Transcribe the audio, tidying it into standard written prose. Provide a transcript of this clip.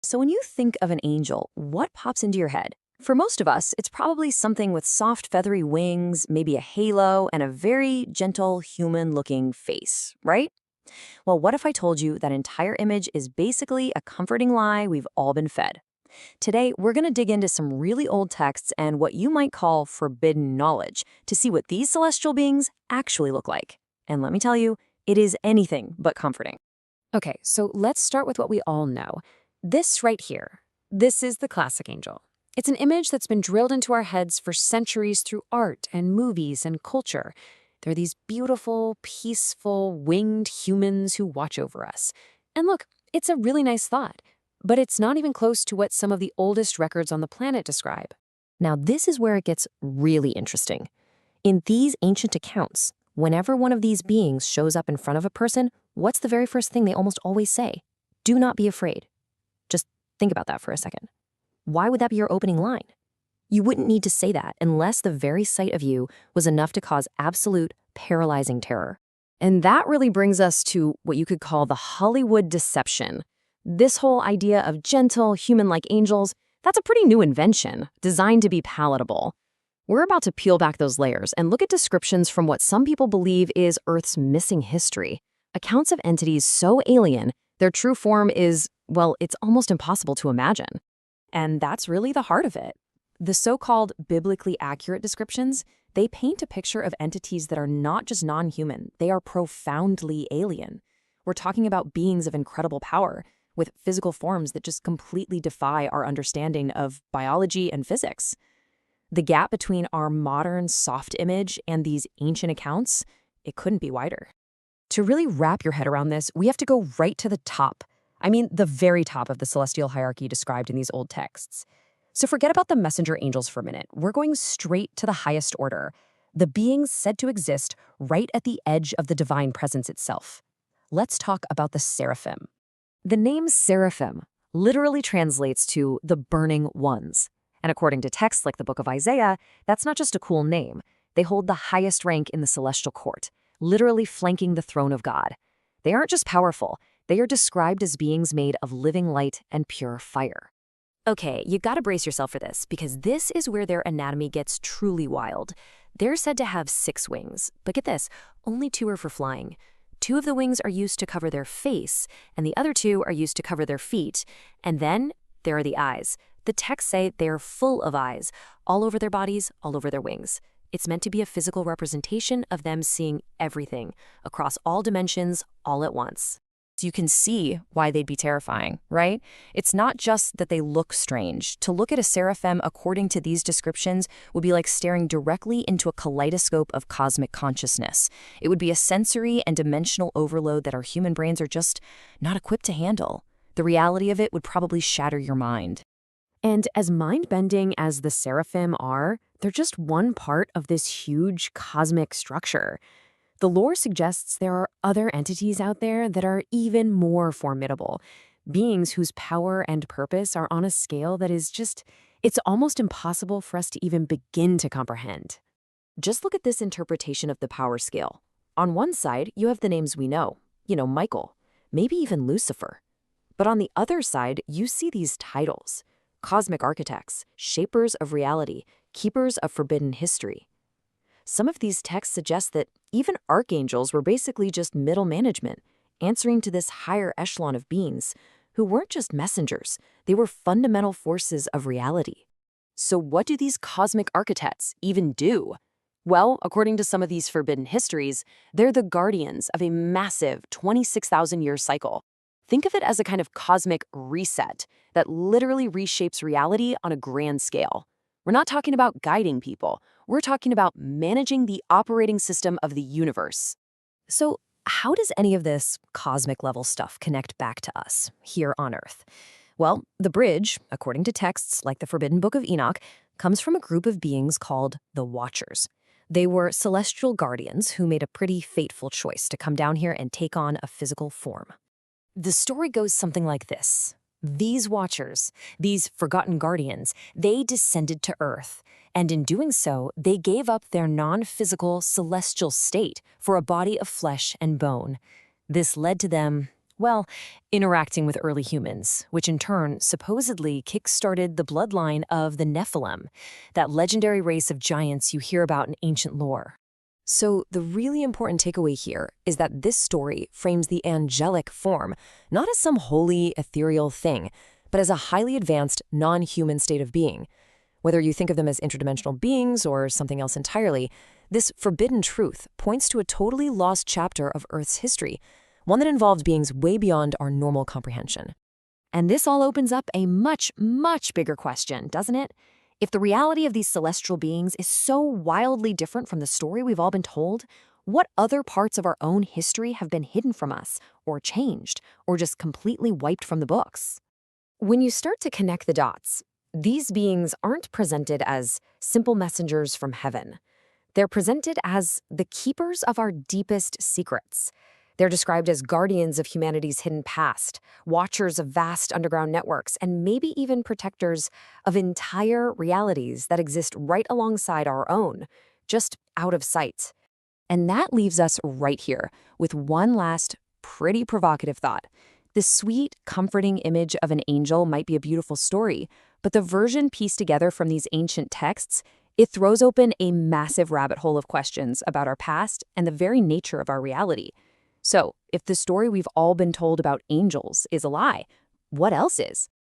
So when you think of an angel, what pops into your head? For most of us, it's probably something with soft, feathery wings, maybe a halo, and a very gentle, human-looking face, right? Well, what if I told you that entire image is basically a comforting lie we've all been fed? Today, we're going to dig into some really old texts and what you might call forbidden knowledge to see what these celestial beings actually look like. And let me tell you, it is anything but comforting. Okay, so let's start with what we all know. This right here, this is the classic angel. It's an image that's been drilled into our heads for centuries through art and movies and culture. They're these beautiful, peaceful, winged humans who watch over us. And look, it's a really nice thought, but it's not even close to what some of the oldest records on the planet describe. Now, this is where it gets really interesting. In these ancient accounts, whenever one of these beings shows up in front of a person, what's the very first thing they almost always say? Do not be afraid. Just think about that for a second. Why would that be your opening line? You wouldn't need to say that unless the very sight of you was enough to cause absolute paralyzing terror. And that really brings us to what you could call the Hollywood deception. This whole idea of gentle, human-like angels, that's a pretty new invention, designed to be palatable. We're about to peel back those layers and look at descriptions from what some people believe is Earth's missing history. Accounts of entities so alien, their true form is, well, it's almost impossible to imagine. And that's really the heart of it. The so-called biblically accurate descriptions, they paint a picture of entities that are not just non-human, they are profoundly alien. We're talking about beings of incredible power, with physical forms that just completely defy our understanding of biology and physics. The gap between our modern soft image and these ancient accounts, it couldn't be wider. To really wrap your head around this, we have to go right to the top. I mean, the very top of the celestial hierarchy described in these old texts. So forget about the messenger angels for a minute. We're going straight to the highest order, the beings said to exist right at the edge of the divine presence itself. Let's talk about the seraphim. The name seraphim literally translates to the burning ones. And according to texts like the Book of Isaiah, that's not just a cool name. They hold the highest rank in the celestial court, literally flanking the throne of God. They aren't just powerful. They are described as beings made of living light and pure fire. Okay, you gotta brace yourself for this, because this is where their anatomy gets truly wild. They're said to have 6 wings, but get this, only 2 are for flying. 2 of the wings are used to cover their face, and the other 2 are used to cover their feet. And then there are the eyes. The texts say they are full of eyes, all over their bodies, all over their wings. It's meant to be a physical representation of them seeing everything, across all dimensions, all at once. So you can see why they'd be terrifying, right? It's not just that they look strange. To look at a seraphim according to these descriptions would be like staring directly into a kaleidoscope of cosmic consciousness. It would be a sensory and dimensional overload that our human brains are just not equipped to handle. The reality of it would probably shatter your mind. And as mind-bending as the seraphim are, they're just one part of this huge cosmic structure. The lore suggests there are other entities out there that are even more formidable, beings whose power and purpose are on a scale that is just, it's almost impossible for us to even begin to comprehend. Just look at this interpretation of the power scale. On one side, you have the names we know, Michael, maybe even Lucifer. But on the other side, you see these titles: cosmic architects, shapers of reality, keepers of forbidden history. Some of these texts suggest that even archangels were basically just middle management, answering to this higher echelon of beings, who weren't just messengers, they were fundamental forces of reality. So what do these cosmic architects even do? Well, according to some of these forbidden histories, they're the guardians of a massive 26,000-year cycle. Think of it as a kind of cosmic reset that literally reshapes reality on a grand scale. We're not talking about guiding people. We're talking about managing the operating system of the universe. So how does any of this cosmic level stuff connect back to us here on Earth? Well, the bridge, according to texts like the Forbidden Book of Enoch, comes from a group of beings called the Watchers. They were celestial guardians who made a pretty fateful choice to come down here and take on a physical form. The story goes something like this. These Watchers, these forgotten guardians, they descended to Earth, and in doing so, they gave up their non-physical celestial state for a body of flesh and bone. This led to them, Well, interacting with early humans, which in turn supposedly kick-started the bloodline of the Nephilim, that legendary race of giants you hear about in ancient lore. So the really important takeaway here is that this story frames the angelic form not as some holy, ethereal thing, but as a highly advanced, non-human state of being. Whether you think of them as interdimensional beings or something else entirely, this forbidden truth points to a totally lost chapter of Earth's history, one that involved beings way beyond our normal comprehension. And this all opens up a much, much bigger question, doesn't it? If the reality of these celestial beings is so wildly different from the story we've all been told, what other parts of our own history have been hidden from us, or changed, or just completely wiped from the books? When you start to connect the dots, these beings aren't presented as simple messengers from heaven. They're presented as the keepers of our deepest secrets. They're described as guardians of humanity's hidden past, watchers of vast underground networks, and maybe even protectors of entire realities that exist right alongside our own, just out of sight. And that leaves us right here with one last pretty provocative thought. The sweet, comforting image of an angel might be a beautiful story, but the version pieced together from these ancient texts, it throws open a massive rabbit hole of questions about our past and the very nature of our reality. So, if the story we've all been told about angels is a lie, what else is?